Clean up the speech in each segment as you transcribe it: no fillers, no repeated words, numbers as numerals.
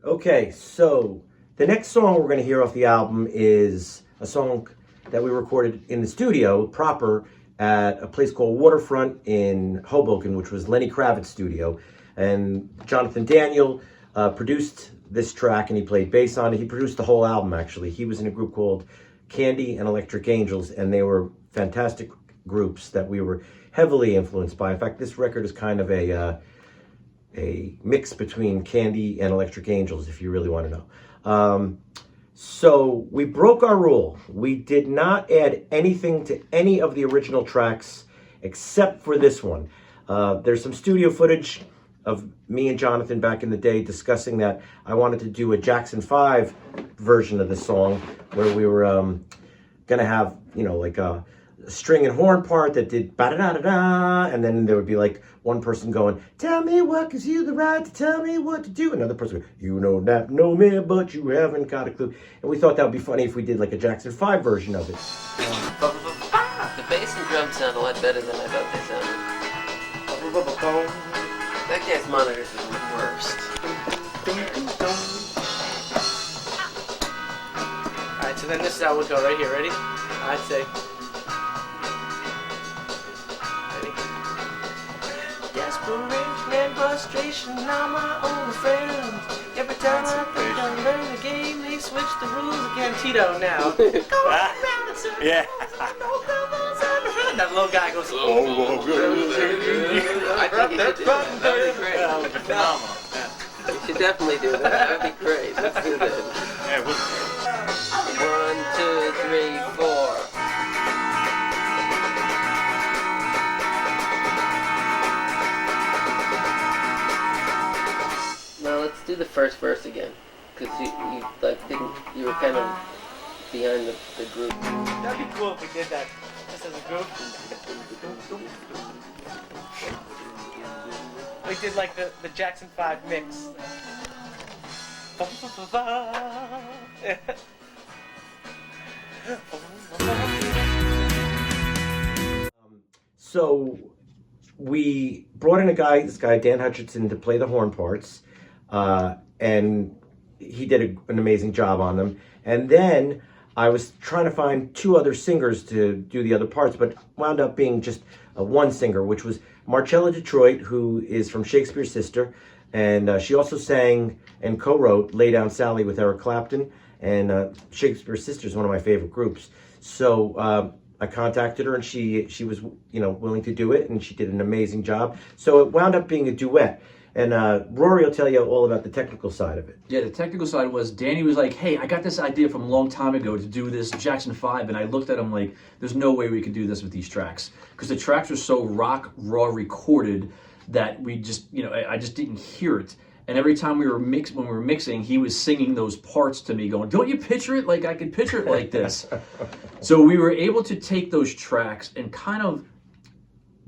Okay, so the next song we're going to hear off the album is a song that we recorded in the studio proper at a place called Waterfront in Hoboken, which was Lenny Kravitz's studio. And Jonathan Daniel produced this track, and he played bass on it. He produced the whole album, actually. He was in a group called Candy and Electric Angels, and they were fantastic groups that we were heavily influenced by. In fact, this record is kind of a mix between Candy and Electric Angels, if you really want to know. So we broke our rule. We did not add anything to any of the original tracks except for this one. There's some studio footage of me and Jonathan back in the day discussing that I wanted to do a Jackson 5 version of the song where we were going to have, you know, like a string and horn part that did ba-da-da-da-da, and then there would be like one person going, tell me what gives you the right to tell me what to do. Another person going, you know that, know me, but you haven't got a clue. And we thought that would be funny if we did like a Jackson 5 version of it. The bass and drums sound a lot better than I thought they sounded. That guy's monitors is the worst. Alright, so then this is how we'll go right here. Ready? I'd say. Desperation and frustration are my old friends. Every time I think I learn the game, they switch the rules again. Tito now. Yeah. That little guy goes, I think you should do that. That would be great. Phenomenal. You should definitely do that. That would be great. Let's do that. Yeah, it was. 1, 2, 3, 4. Let's do the first verse again, because you like didn't, you were kind of behind the group. That'd be cool if we did that just as a group. We did like the Jackson 5 mix. So we brought in this guy Dan Hutchinson, to play the horn parts. And he did an amazing job on them. And then I was trying to find 2 other singers to do the other parts, but wound up being just one singer, which was Marcella Detroit, who is from Shakespears' sister. And she also sang and co-wrote Lay Down Sally with Eric Clapton. And Shakespears' sister is one of my favorite groups. So I contacted her, and she was, you know, willing to do it, and she did an amazing job. So it wound up being a duet. And Rory will tell you all about the technical side of it. Yeah, the technical side was, Danny was like, hey, I got this idea from a long time ago to do this Jackson 5, and I looked at him like, there's no way we could do this with these tracks. Because the tracks are so rock, raw recorded that we just, you know, I just didn't hear it. And every time when we were mixing, he was singing those parts to me going, don't you picture it like I could picture it like this? So we were able to take those tracks and kind of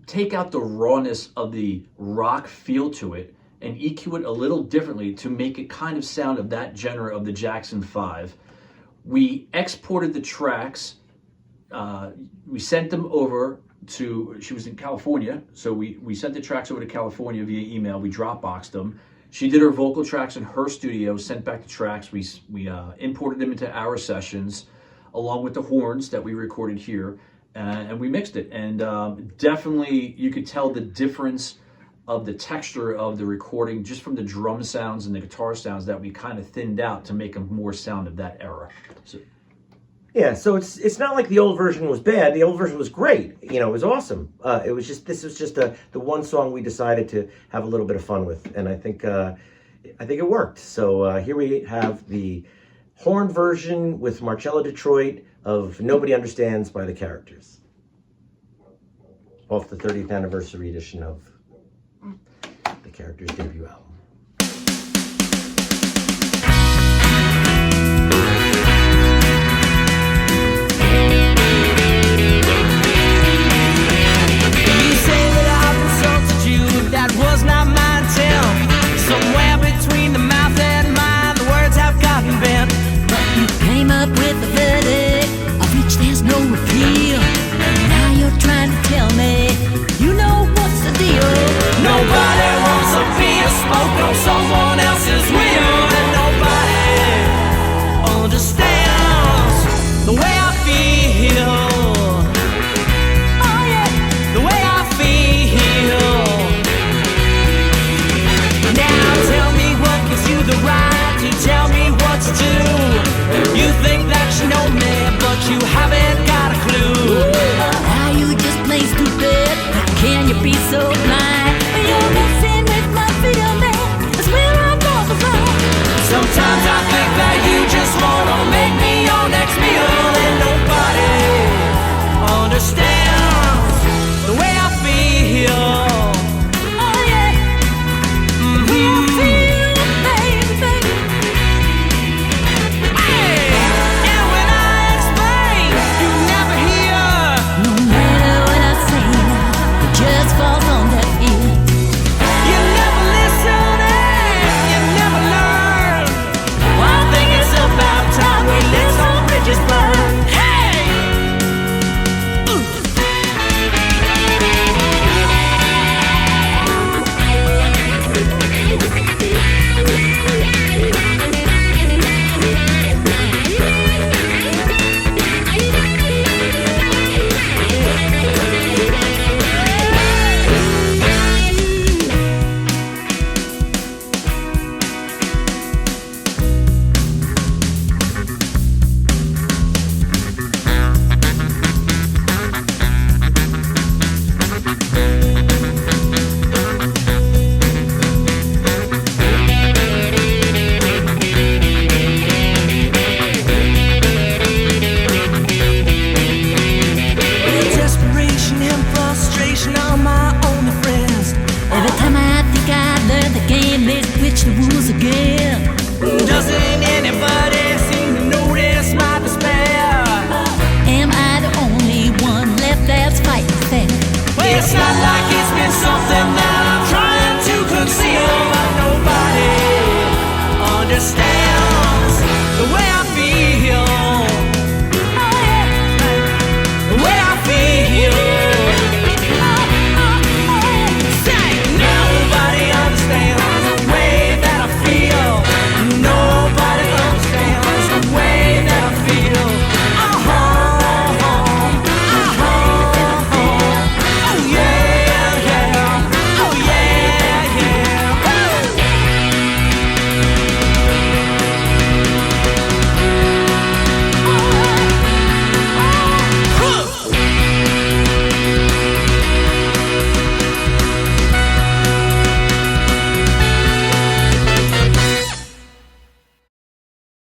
take out the rawness of the rock feel to it and EQ it a little differently to make it kind of sound of that genre of the Jackson 5. We exported the tracks. We sent them over to, she was in California, so we sent the tracks over to California via email. We Dropboxed them. She did her vocal tracks in her studio, sent back the tracks. We imported them into our sessions, along with the horns that we recorded here, and we mixed it. And definitely, you could tell the difference of the texture of the recording just from the drum sounds and the guitar sounds that we kind of thinned out to make them more sound of that era. So, yeah, so it's not like the old version was bad. The old version was great. You know, it was awesome. It was just, this was just the one song we decided to have a little bit of fun with, and I think it worked. So here we have the horn version with Marcella Detroit of Nobody Understands by the Characters, off the 30th anniversary edition of the Characters' debut album.